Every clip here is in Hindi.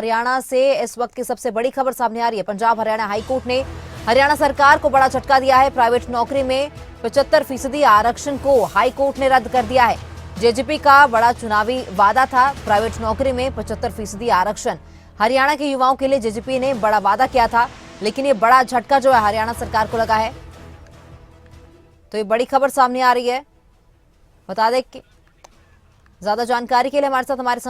हरियाणा से इस वक्त की सबसे बड़ी खबर सामने आ रही है। पंजाब हरियाणा हाईकोर्ट ने हरियाणा सरकार को बड़ा झटका दिया है। प्राइवेट नौकरी में 75% आरक्षण को हाईकोर्ट ने रद्द कर दिया है। जेजेपी का बड़ा चुनावी वादा था प्राइवेट नौकरी में 75% आरक्षण। हरियाणा के युवाओं के लिए जेजेपी ने बड़ा वादा किया था, लेकिन ये बड़ा झटका जो है हरियाणा सरकार को लगा है। तो ये बड़ी खबर सामने आ रही है। बता दें कि ज्यादा जानकारी के लिए हमारे साथ हमारे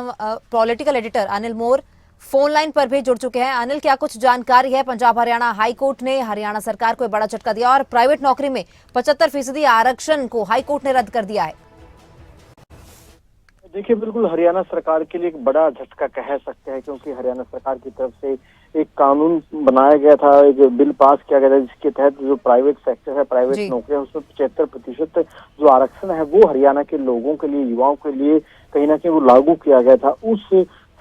पॉलिटिकल एडिटर अनिल मोर फोन लाइन पर भी जुड़ चुके हैं। अनिल, क्या कुछ जानकारी है? पंजाब हरियाणा हाईकोर्ट ने हरियाणा सरकार को बड़ा झटका दिया और प्राइवेट नौकरी में 75% आरक्षण को हाईकोर्ट ने रद्द कर दिया है। देखिए, बिल्कुल हरियाणा सरकार के लिए एक बड़ा झटका कह सकते हैं, क्योंकि हरियाणा सरकार की तरफ से एक कानून बनाया गया था, एक बिल पास किया गया था, जिसके तहत जो प्राइवेट सेक्टर है, प्राइवेट नौकरियां, उसमें 75% जो आरक्षण है वो हरियाणा के लोगों के लिए, युवाओं के लिए कहीं ना कहीं वो लागू किया गया था। उस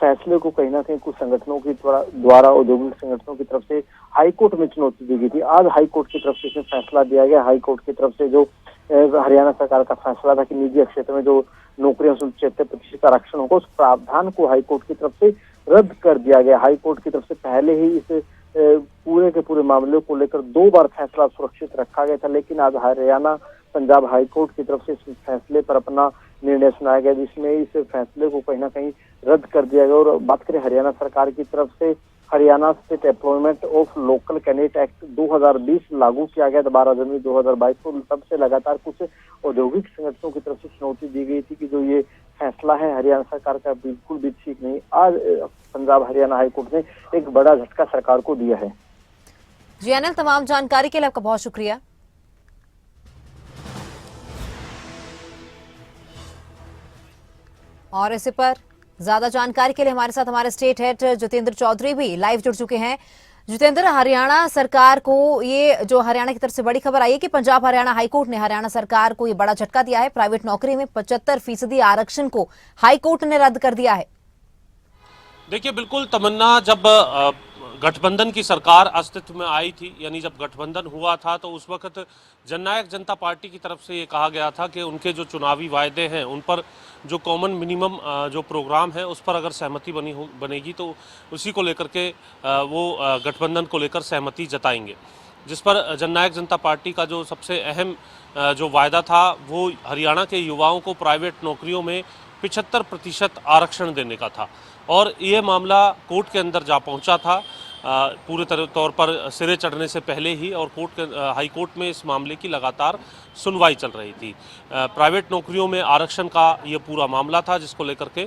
फैसले को कहीं ना कहीं कुछ संगठनों की द्वारा औद्योगिक संगठनों की तरफ से हाईकोर्ट में चुनौती दी गई थी। आज हाईकोर्ट की तरफ से इसमें फैसला दिया गया। हाईकोर्ट की तरफ से जो हरियाणा सरकार का फैसला था कि निजी क्षेत्र में जो नौकरियां 75% आरक्षण होगा, उस प्रावधान को हाईकोर्ट की तरफ से रद्द कर दिया गया। हाईकोर्ट की तरफ से पहले ही इस पूरे के पूरे मामले को लेकर 2 बार फैसला सुरक्षित रखा गया था, लेकिन आज हरियाणा पंजाब हाईकोर्ट की तरफ से इस फैसले पर अपना निर्णय सुनाया गया, जिसमें इस फैसले को कहीं ना कहीं रद्द कर दिया गया। और बात करें हरियाणा सरकार की तरफ से, Haryana state employment of local candidate act 2020 लागू किया गया था 12 जनवरी 2022 को। तब से लगातार कुछ औद्योगिक संगठनों की तरफ से चुनौती दी गई थी कि जो ये फैसला है हरियाणा सरकार का बिल्कुल भी ठीक नहीं। आज पंजाब हरियाणा हाईकोर्ट ने एक बड़ा झटका सरकार को दिया है। जी अनिल, तमाम जानकारी के लिए आपका बहुत शुक्रिया। और इसी पर ज्यादा जानकारी के लिए हमारे साथ हमारे स्टेट हेड जितेंद्र चौधरी भी लाइव जुड़ चुके हैं। जितेंद्र, हरियाणा सरकार को ये जो हरियाणा की तरफ से बड़ी खबर आई है कि पंजाब हरियाणा हाईकोर्ट ने हरियाणा सरकार को ये बड़ा झटका दिया है। प्राइवेट नौकरी में 75% आरक्षण को हाईकोर्ट ने रद्द कर दिया है। देखिए, बिल्कुल तमन्ना, जब गठबंधन की सरकार अस्तित्व में आई थी, यानी जब गठबंधन हुआ था, तो उस वक्त जननायक जनता पार्टी की तरफ से ये कहा गया था कि उनके जो चुनावी वायदे हैं उन पर जो कॉमन मिनिमम जो प्रोग्राम है उस पर अगर सहमति बनेगी तो उसी को लेकर के वो गठबंधन को लेकर सहमति जताएंगे। जिस पर जननायक जनता पार्टी का जो सबसे अहम जो वायदा था वो हरियाणा के युवाओं को प्राइवेट नौकरियों में 75% आरक्षण देने का था। और ये मामला कोर्ट के अंदर जा पहुंचा था पूरे तौर पर सिरे चढ़ने से पहले ही, और हाई कोर्ट में इस मामले की लगातार सुनवाई चल रही थी। प्राइवेट नौकरियों में आरक्षण का ये पूरा मामला था, जिसको लेकर के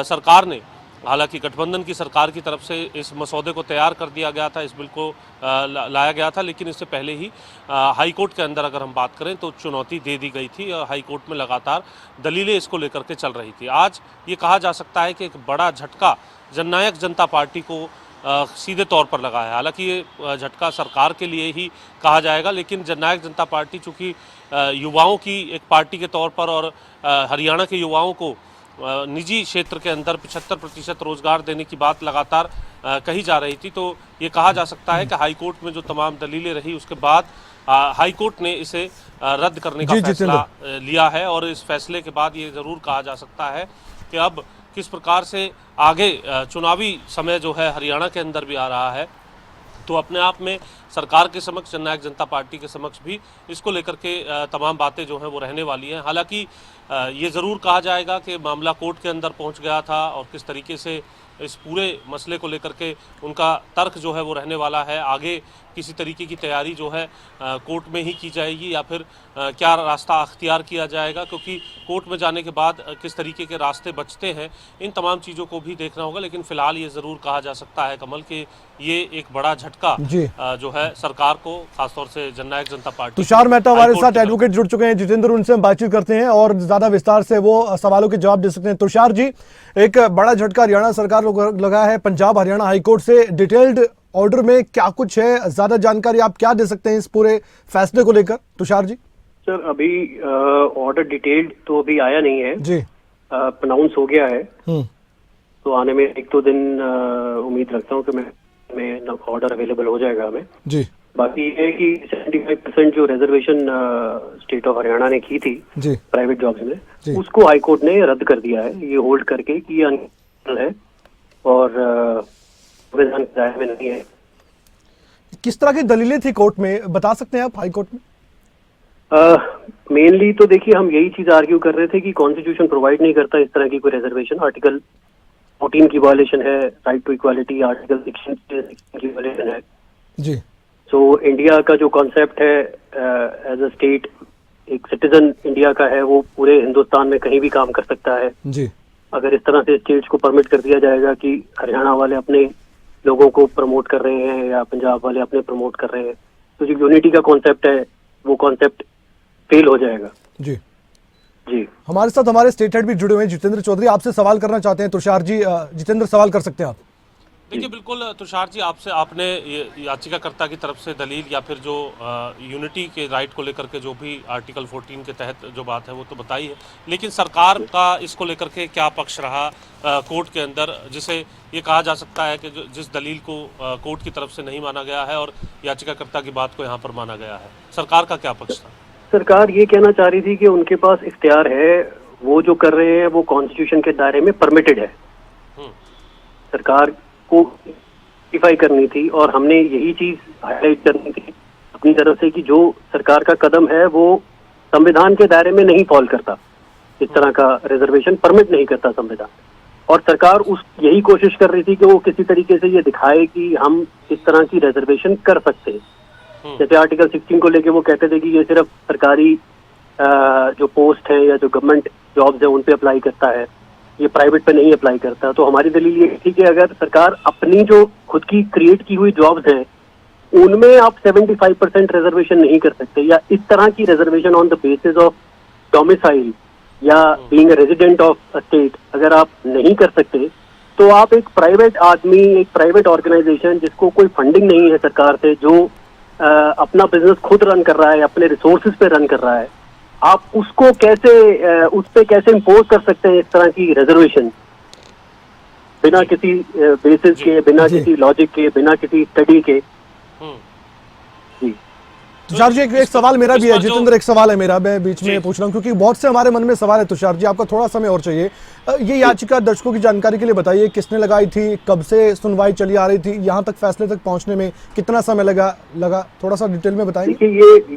सरकार ने, हालांकि गठबंधन की सरकार की तरफ से इस मसौदे को तैयार कर दिया गया था, इस बिल को लाया गया था, लेकिन इससे पहले ही हाई कोर्ट के अंदर अगर हम बात करें तो चुनौती दे दी गई थी और हाई कोर्ट में लगातार दलीलें इसको लेकर के चल रही थी। आज ये कहा जा सकता है कि एक बड़ा झटका जननायक जनता पार्टी को सीधे तौर पर लगा है। हालांकि ये झटका सरकार के लिए ही कहा जाएगा, लेकिन जननायक जनता पार्टी चूँकि युवाओं की एक पार्टी के तौर पर और हरियाणा के युवाओं को निजी क्षेत्र के अंदर 75% रोजगार देने की बात लगातार कही जा रही थी, तो ये कहा जा सकता है कि हाईकोर्ट में जो तमाम दलीलें रही उसके बाद हाईकोर्ट ने इसे रद्द करने का फैसला लिया है। और इस फैसले के बाद ये ज़रूर कहा जा सकता है कि अब किस प्रकार से आगे चुनावी समय जो है हरियाणा के अंदर भी आ रहा है, तो अपने आप में सरकार के समक्ष, जननायक जनता पार्टी के समक्ष भी इसको लेकर के तमाम बातें जो हैं वो रहने वाली हैं। हालांकि ये ज़रूर कहा जाएगा कि मामला कोर्ट के अंदर पहुंच गया था और किस तरीके से इस पूरे मसले को लेकर के उनका तर्क जो है वो रहने वाला है। आगे किसी तरीके की तैयारी जो है कोर्ट में ही की जाएगी या फिर क्या रास्ता अख्तियार किया जाएगा, क्योंकि कोर्ट में जाने के बाद किस तरीके के रास्ते बचते हैं, इन तमाम चीज़ों को भी देखना होगा। लेकिन फिलहाल ये ज़रूर कहा जा सकता है कमल कि ये एक बड़ा झटका जो है सरकार को, खासतौर से जननायक जनता पार्टी। तुषार मेहता हमारे साथ एडवोकेट जुड़ चुके हैं। जितेंद्र, उनसे हम बातचीत करते हैं और ज्यादा विस्तार से वो सवालों के जवाब दे सकते हैं। तुषार जी, एक बड़ा झटका हरियाणा सरकार लगा है पंजाब हरियाणा हाईकोर्ट से। डिटेल्ड ऑर्डर में क्या कुछ है, ज्यादा जानकारी आप क्या दे सकते हैं इस पूरे फैसले को लेकर? तुषार जी। सर, अभी ऑर्डर डिटेल्ड तो अभी आया नहीं है जी, प्रोनाउंस हो गया है, तो आने में 1-2 दिन उम्मीद रखता हूँ कि मैं ऑर्डर अवेलेबल हो जाएगा हमें जी। बाकी ये है कि 75% जो रिजर्वेशन स्टेट ऑफ हरियाणा ने की थी प्राइवेट जॉब्स में, उसको हाईकोर्ट ने रद्द कर दिया है, ये होल्ड करके कि ये अनकंस्टिट्यूशनल है और संविधान के दायरे में नहीं है। किस तरह की दलीलें थी कोर्ट में, बता सकते हैं आप, हाई कोर्ट में? मेनली तो देखिए, हम यही चीज आर्ग्यू कर रहे थे कि कॉन्स्टिट्यूशन प्रोवाइड नहीं करता इस तरह की कोई रिजर्वेशन। आर्टिकल 14 की वायलेशन है, राइट टू इक्वालिटी, आर्टिकल 16 की वायलेशन है जी। सो इंडिया का जो कॉन्सेप्ट है एज अ स्टेट, एक सिटीजन इंडिया का है, वो पूरे हिंदुस्तान में कहीं भी काम कर सकता है जी। अगर इस तरह से स्टेट्स को परमिट कर दिया जाएगा कि हरियाणा वाले अपने लोगों को प्रमोट कर रहे हैं या पंजाब वाले अपने प्रमोट कर रहे हैं, तो जो यूनिटी का कॉन्सेप्ट है वो कॉन्सेप्ट फेल हो जाएगा। जी जी, हमारे साथ हमारे स्टेट हेड भी जुड़े हुए हैं, जितेंद्र चौधरी, आपसे सवाल करना चाहते हैं तुषार जी। जितेंद्र, सवाल कर सकते हैं आप। देखिए बिल्कुल तुषार जी, आपने याचिकाकर्ता की तरफ से दलील या फिर जो यूनिटी के राइट को लेकर के जो भी आर्टिकल 14 के तहत जो बात है वो तो बताई है, लेकिन सरकार का इसको लेकर के क्या पक्ष रहा कोर्ट के अंदर, जिसे ये कहा जा सकता है कि जिस दलील को कोर्ट की तरफ से नहीं माना गया है और याचिकाकर्ता की बात को यहाँ पर माना गया है, सरकार का क्या पक्ष था? सरकार ये कहना चाह रही थी कि उनके पास इख्तियार है, वो जो कर रहे हैं वो कॉन्स्टिट्यूशन के दायरे में परमिटेड है। सरकार को जस्टिफाई करनी थी और हमने यही चीज हाईलाइट करनी थी अपनी तरफ से कि जो सरकार का कदम है वो संविधान के दायरे में नहीं फॉल करता, इस तरह का रिजर्वेशन परमिट नहीं करता संविधान। और सरकार यही कोशिश कर रही थी कि वो किसी तरीके से ये दिखाए कि हम इस तरह की रिजर्वेशन कर सकते हैं। जैसे आर्टिकल 16 को लेके वो कहते थे कि ये सिर्फ सरकारी जो पोस्ट है या जो गवर्नमेंट जॉब्स है उन पे अप्लाई करता है, ये प्राइवेट पे नहीं अप्लाई करता। तो हमारी दलील ये थी कि अगर सरकार अपनी जो खुद की क्रिएट की हुई जॉब्स हैं उनमें आप 75% रिजर्वेशन नहीं कर सकते, या इस तरह की reservation on the basis of domicile या being a resident of a state अगर आप नहीं कर सकते, तो आप एक प्राइवेट आदमी, एक प्राइवेट ऑर्गेनाइजेशन जिसको कोई फंडिंग नहीं है सरकार से, जो अपना बिजनेस खुद रन कर रहा है, अपने रिसोर्सेज पे रन कर रहा है, आप उसको कैसे उस पे कैसे इम्पोज कर सकते हैं इस तरह की रिजर्वेशन बिना किसी बेसिस के, बिना किसी लॉजिक के, बिना किसी स्टडी के। जी तुषार जी, एक सवाल मेरा भी है। जितेंद्र, एक सवाल है मेरा, मैं बीच में पूछ रहा हूँ क्योंकि बहुत से हमारे मन में सवाल है। तुषार जी, आपका थोड़ा समय और चाहिए। ये याचिका दर्शकों की जानकारी के लिए बताइए, किसने लगाई थी, कब से सुनवाई चली आ रही थी, यहाँ तक फैसले तक पहुँचने में कितना समय लगा थोड़ा सा डिटेल में बताइए। देखिए,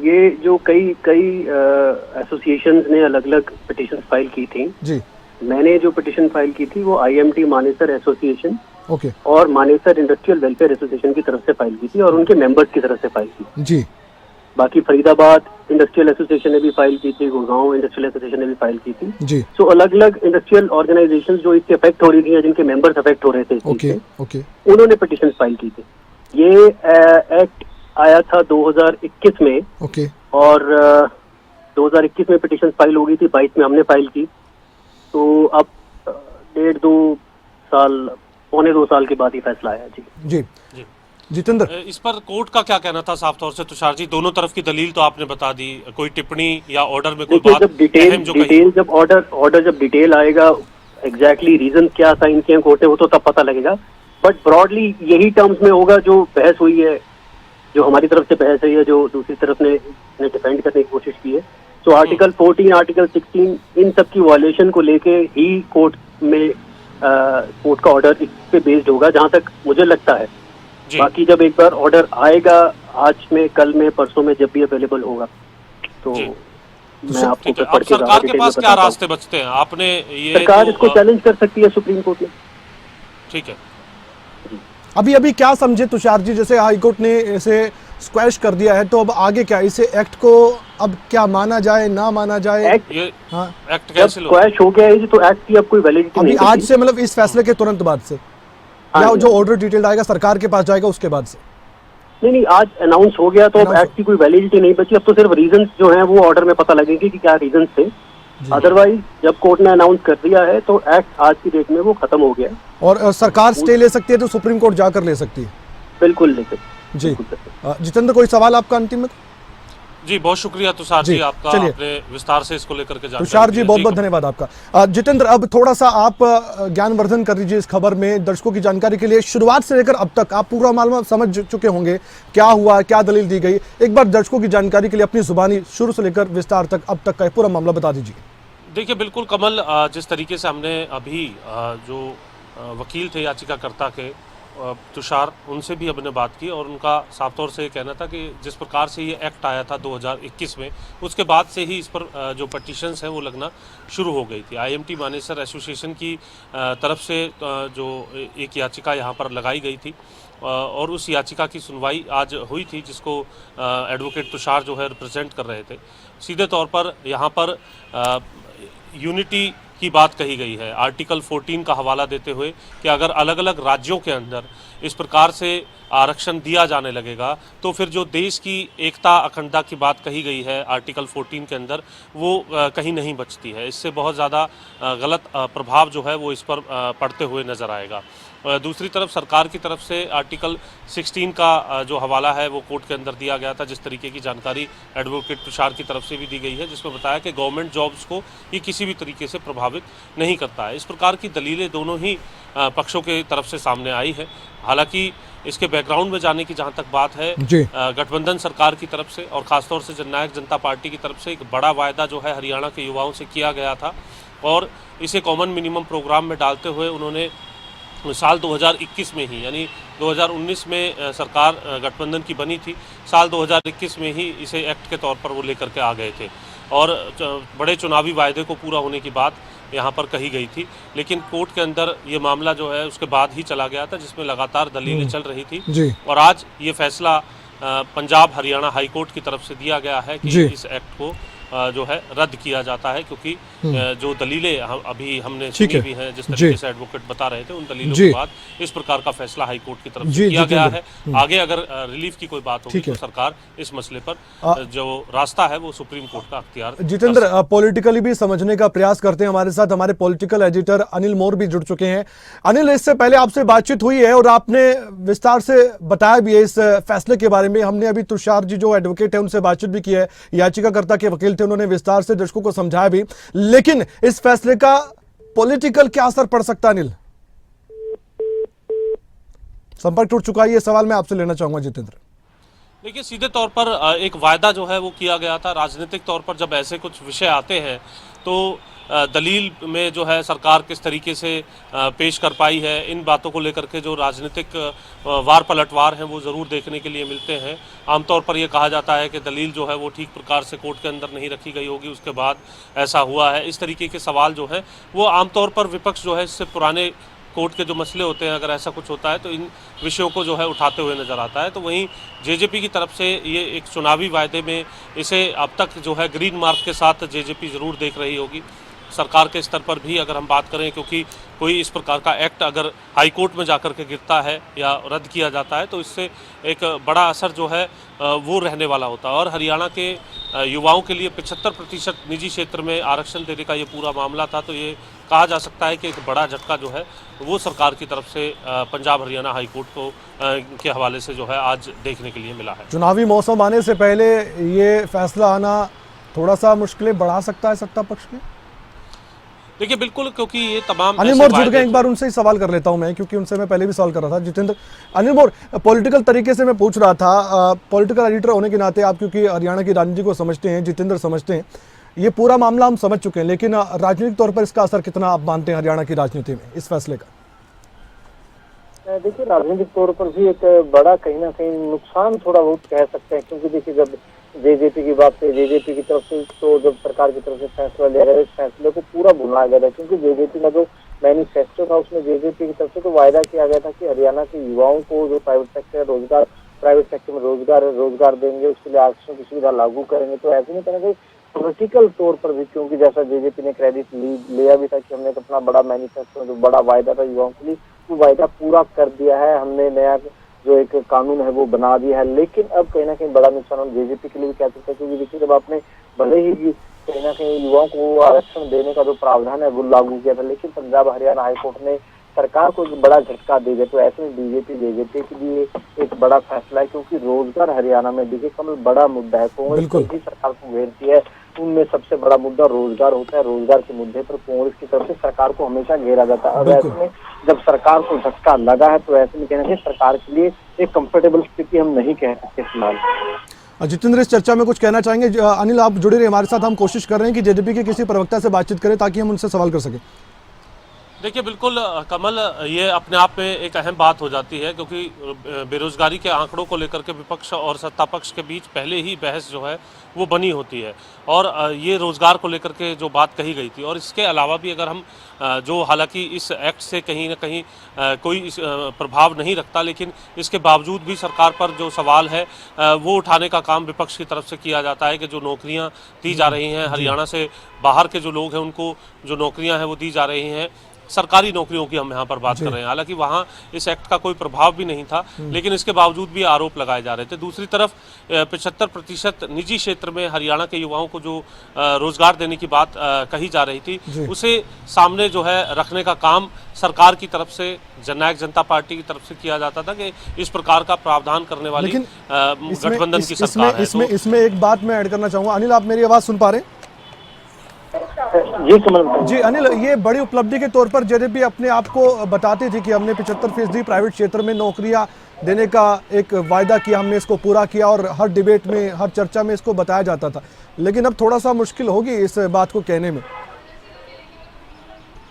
ये जो कई एसोसिएशंस ने अलग अलग पिटीशन फाइल की थी जी। मैंने जो पिटीशन फाइल की थी वो IMT मानेसर एसोसिएशन और मानेसर इंडस्ट्रियल वेलफेयर एसोसिएशन की तरफ से फाइल की थी और उनके मेंबर्स की तरफ से फाइल की जी। बाकी फरीदाबाद इंडस्ट्रियल एसोसिएशन ने भी फाइल की थी, गुड़गांव इंडस्ट्रियल एसोसिएशन ने भी फाइल की थी जी। सो अलग अलग इंडस्ट्रियल ऑर्गेनाइजेशंस जो इससे अफेक्ट हो रही थी या जिनके मेंबर्स अफेक्ट हो रहे थे उन्होंने पिटीशन फाइल की थी। ये एक्ट आया था 2021 में और 2021 में पिटीशन फाइल हो गई थी, 22 में हमने फाइल की, तो अब 1.5-2 साल, पौने 2 साल के बाद ही फैसला आया जी। जितेंद्र, इस पर कोर्ट का क्या कहना था साफ तौर से? तुषार जी, दोनों तरफ की दलील तो आपने बता दी, कोई टिप्पणी या ऑर्डर में कोई बात जब डिटेल जब ऑर्डर जब डिटेल आएगा, एग्जैक्टली रीजन क्या साइन किए कोर्ट ने वो तो तब पता लगेगा, बट ब्रॉडली यही टर्म्स में होगा जो बहस हुई है, जो हमारी तरफ से बहस है या जो दूसरी तरफ ने डिफेंड करने की कोशिश की है। तो आर्टिकल 14, आर्टिकल 16 इन सब की वायलेशन को लेके ही कोर्ट में कोर्ट का ऑर्डर इस पे बेस्ड होगा, जहां तक मुझे लगता है। बाकी जब एक बार ऑर्डर आएगा, आज में, कल में, परसों में, जब भी अवेलेबल होगा, तो मैं आपको पढ़ के सरकार के पास क्या रास्ते बचते हैं? आपने ये सरकार इसको चैलेंज कर सकती है सुप्रीम कोर्ट में। ठीक है, अभी क्या समझे तुषार जी, जैसे हाईकोर्ट ने इसे स्क्वैश कर दिया है, तो अब आगे क्या, इसे एक्ट को अब क्या माना जाए, ना माना जाए? एक्ट कैसे स्क्वैश हो गया है तो एक्ट की अब कोई वैलिडिटी नहीं आज से, मतलब इस फैसले के तुरंत बाद से, या जो ऑर्डर डिटेल आएगा सरकार के पास जाएगा उसके बाद से? नहीं, आज अनाउंस हो गया तो अब एक्ट की कोई वैलिडिटी नहीं बची। अब तो सिर्फ रीजंस जो हैं वो ऑर्डर में पता लगेंगे कि क्या रीजंस थे। अदरवाइज जब कोर्ट ने अनाउंस कर दिया है तो एक्ट आज की डेट में वो खत्म हो गया। और सरकार स्टे ले सकती है तो सुप्रीम कोर्ट जाकर ले सकती है? बिल्कुल ले सकती जी। जितेंद्र, कोई सवाल आपका अंतिम में? जी, बहुत शुक्रिया तुषार जी, आपका आपने विस्तार से इसको लेकर के जानकारी। तुषार जी, बहुत बहुत धन्यवाद आपका। जितेंद्र, अब थोड़ा सा आप ज्ञानवर्धन कर लीजिए इस खबर में दर्शकों की जानकारी के लिए। शुरुआत से लेकर अब तक आप पूरा मामला समझ चुके होंगे, क्या हुआ, क्या दलील दी गई, एक बार दर्शकों की जानकारी के लिए अपनी जुबानी शुरू से लेकर विस्तार तक अब तक का पूरा मामला बता दीजिए। देखिए बिल्कुल कमल, जिस तरीके से हमने अभी जो वकील थे याचिकाकर्ता के, तुषार, उनसे भी हमने बात की और उनका साफ तौर से ये कहना था कि जिस प्रकार से ये एक्ट आया था 2021 में, उसके बाद से ही इस पर जो पटिशन्स हैं वो लगना शुरू हो गई थी। IMT मानेसर एसोसिएशन की तरफ से जो एक याचिका यहाँ पर लगाई गई थी और उस याचिका की सुनवाई आज हुई थी, जिसको एडवोकेट तुषार जो है रिप्रेजेंट कर रहे थे। सीधे तौर पर यहाँ पर यूनिटी की बात कही गई है, आर्टिकल 14 का हवाला देते हुए कि अगर अलग अलग राज्यों के अंदर इस प्रकार से आरक्षण दिया जाने लगेगा तो फिर जो देश की एकता अखंडता की बात कही गई है आर्टिकल 14 के अंदर, वो कहीं नहीं बचती है। इससे बहुत ज़्यादा गलत प्रभाव जो है वो इस पर पड़ते हुए नज़र आएगा। दूसरी तरफ सरकार की तरफ से आर्टिकल 16 का जो हवाला है वो कोर्ट के अंदर दिया गया था, जिस तरीके की जानकारी एडवोकेट तुषार की तरफ से भी दी गई है, जिसमें बताया कि गवर्नमेंट जॉब्स को ये किसी भी तरीके से प्रभावित नहीं करता है। इस प्रकार की दलीलें दोनों ही पक्षों के तरफ से सामने आई है। हालांकि इसके बैकग्राउंड में जाने की जहां तक बात है, गठबंधन सरकार की तरफ से और खासतौर से जननायक जनता पार्टी की तरफ से एक बड़ा वायदा जो है हरियाणा के युवाओं से किया गया था और इसे कॉमन मिनिमम प्रोग्राम में डालते हुए उन्होंने साल 2021 में ही, यानी 2019 में सरकार गठबंधन की बनी थी, साल 2021 में ही इसे एक्ट के तौर पर वो लेकर के आ गए थे और बड़े चुनावी वायदे को पूरा होने की बात यहाँ पर कही गई थी। लेकिन कोर्ट के अंदर ये मामला जो है उसके बाद ही चला गया था, जिसमें लगातार दलीलें चल रही थी और आज ये फैसला पंजाब हरियाणा हाई कोर्ट की तरफ से दिया गया है कि इस एक्ट को जो है रद्द किया जाता है, क्योंकि जो दलीलें अभी हमने सुनी भी हैं, जिस तरीके से एडवोकेट बता रहे थे, उन दलीलों के बाद इस प्रकार का फैसला हाई कोर्ट की तरफ से किया गया है। आगे अगर रिलीफ की कोई बात होगी तो सरकार इस मसले पर जो रास्ता है वो सुप्रीम कोर्ट का अख्तियार। जितेंद्र, पॉलिटिकली भी समझने का प्रयास करते हैं, हमारे साथ हमारे पॉलिटिकल एडिटर अनिल मोर भी जुड़ चुके हैं। अनिल, इससे पहले आपसे बातचीत हुई है और आपने विस्तार से बताया भी है इस फैसले के बारे में। हमने अभी तुषार जी जो एडवोकेट है उनसे बातचीत भी की है, याचिकाकर्ता के वकील थे, उन्होंने विस्तार से दर्शकों को समझाया भी। लेकिन इस फैसले का पॉलिटिकल क्या असर पड़ सकता है अनिल? संपर्क टूट चुका है, ये सवाल मैं आपसे लेना चाहूंगा जितेंद्र। देखिए, सीधे तौर पर एक वायदा जो है वो किया गया था। राजनीतिक तौर पर जब ऐसे कुछ विषय आते हैं तो दलील में जो है सरकार किस तरीके से पेश कर पाई है, इन बातों को लेकर के जो राजनीतिक वार पलटवार हैं वो ज़रूर देखने के लिए मिलते हैं। आमतौर पर ये कहा जाता है कि दलील जो है वो ठीक प्रकार से कोर्ट के अंदर नहीं रखी गई होगी, उसके बाद ऐसा हुआ है। इस तरीके के सवाल जो है वो आमतौर पर विपक्ष जो है इससे पुराने कोर्ट के जो मसले होते हैं, अगर ऐसा कुछ होता है तो इन विषयों को जो है उठाते हुए नज़र आता है। तो वहीं जेजेपी की तरफ से ये एक चुनावी वायदे में इसे अब तक जो है ग्रीन मार्क के साथ जेजेपी ज़रूर देख रही होगी। सरकार के स्तर पर भी अगर हम बात करें, क्योंकि कोई इस प्रकार का एक्ट अगर हाई कोर्ट में जाकर के गिरता है या रद्द किया जाता है तो इससे एक बड़ा असर जो है वो रहने वाला होता है। और हरियाणा के युवाओं के लिए 75% निजी क्षेत्र में आरक्षण देने का ये पूरा मामला था, तो ये कहा जा सकता है कि एक बड़ा झटका जो है वो सरकार की तरफ से पंजाब हरियाणा हाई कोर्ट को के हवाले से जो है आज देखने के लिए मिला है। चुनावी मौसम आने से पहले ये फैसला आना थोड़ा सा मुश्किलें बढ़ा सकता है सत्ता पक्ष में? देखिए, बिल्कुल, क्योंकि ये तमाम अनिल मोर जुड़ गए, एक बार उनसे ही सवाल कर लेता हूं मैं, क्योंकि उनसे मैं पहले भी सवाल कर रहा था। जितेंद्र, अनिल मोर, पॉलिटिकल तरीके से मैं पूछ रहा था, पॉलिटिकल एडिटर होने के नाते आप क्योंकि हरियाणा की राजनीति को समझते हैं, जितेंद्र समझते हैं, ये पूरा मामला हम समझ चुके हैं, लेकिन राजनीतिक तौर पर इसका असर कितना आप मानते हैं हरियाणा की राजनीति में इस फैसले का? देखिए, राजनीतिक तौर पर भी एक बड़ा कहीं ना कहीं नुकसान थोड़ा बहुत कह सकते हैं, क्योंकि देखिए जब जेजेपी की बात है, जेजेपी की तरफ से तो जब सरकार की तरफ से फैसला लिया गया, इस फैसले को पूरा भुनाया गया था, क्योंकि जेजेपी का जो मैनिफेस्टो था उसमें जेजेपी की तरफ से तो वायदा किया गया था कि हरियाणा के युवाओं को जो प्राइवेट सेक्टर में रोजगार देंगे, उसके लिए आरक्षण की सुविधा लागू करेंगे। तो ऐसे में कहीं पॉलिटिकल तौर पर भी, क्योंकि जैसा जेजेपी ने क्रेडिट लिया भी था कि हमने अपना बड़ा मैनिफेस्टो जो बड़ा वायदा था युवाओं के लिए, वो वायदा पूरा कर दिया है, हमने नया जो एक कानून है वो बना दिया है। लेकिन अब कहीं ना कहीं बड़ा नुकसान हम जेजेपी के लिए भी कह सकते हैं, क्योंकि देखिए जब आपने भले ही कहीं ना कहीं युवाओं को आरक्षण देने का जो प्रावधान है वो लागू किया था, लेकिन पंजाब हरियाणा हाईकोर्ट ने सरकार को एक बड़ा झटका दे दिया। तो ऐसे में जेजेपी के लिए एक बड़ा फैसला है, क्योंकि रोजगार हरियाणा में देखिए कमल बड़ा मुद्दा है। कांग्रेस की सरकार को घेरती है, उनमें सबसे बड़ा मुद्दा रोजगार होता है। रोजगार के मुद्दे पर कांग्रेस की तरफ से सरकार को हमेशा घेरा जाता है। अब ऐसे में जब सरकार को झटका लगा है तो ऐसे में कहना चाहिए सरकार के लिए एक कंफर्टेबल स्थिति हम नहीं कह सकते फिलहाल। जितेंद्र, इस चर्चा में कुछ कहना चाहेंगे? अनिल, आप जुड़े रहिए हमारे साथ, हम कोशिश कर रहे हैं कि जेजेपी के किसी प्रवक्ता से बातचीत करें ताकि हम उनसे सवाल कर सकें। देखिए बिल्कुल कमल, ये अपने आप में एक अहम बात हो जाती है, क्योंकि बेरोजगारी के आंकड़ों को लेकर के विपक्ष और सत्ता पक्ष के बीच पहले ही बहस जो है वो बनी होती है, और ये रोजगार को लेकर के जो बात कही गई थी, और इसके अलावा भी अगर हम जो हालांकि इस एक्ट से कहीं ना कहीं कोई प्रभाव नहीं रखता, लेकिन इसके बावजूद भी सरकार पर जो सवाल है वो उठाने का काम विपक्ष की तरफ से किया जाता है कि जो नौकरियां दी जा रही हैं, हरियाणा से बाहर के जो लोग हैं उनको जो नौकरियां हैं वो दी जा रही हैं, सरकारी नौकरियों की हम यहाँ पर बात कर रहे हैं। हालांकि वहाँ इस एक्ट का कोई प्रभाव भी नहीं था, लेकिन इसके बावजूद भी आरोप लगाए जा रहे थे। दूसरी तरफ 75% निजी क्षेत्र में हरियाणा के युवाओं को जो रोजगार देने की बात कही जा रही थी, उसे सामने जो है रखने का काम सरकार की तरफ से, जननायक जनता पार्टी की तरफ से किया जाता था कि इस प्रकार का प्रावधान करने वाली गठबंधन की सरकार है। इसमें एक बात मैं ऐड करना चाहूंगा। अनिल, आप मेरी आवाज सुन पा रहे हैं? जी कमल जी अनिल, ये बड़ी उपलब्धि के तौर पर जेजेपी अपने आप को बताती थी कि हमने 75% प्राइवेट क्षेत्र में नौकरियां देने का एक वायदा किया, हमने इसको पूरा किया, और हर डिबेट में, हर चर्चा में इसको बताया जाता था। लेकिन अब थोड़ा सा मुश्किल होगी इस बात को कहने में।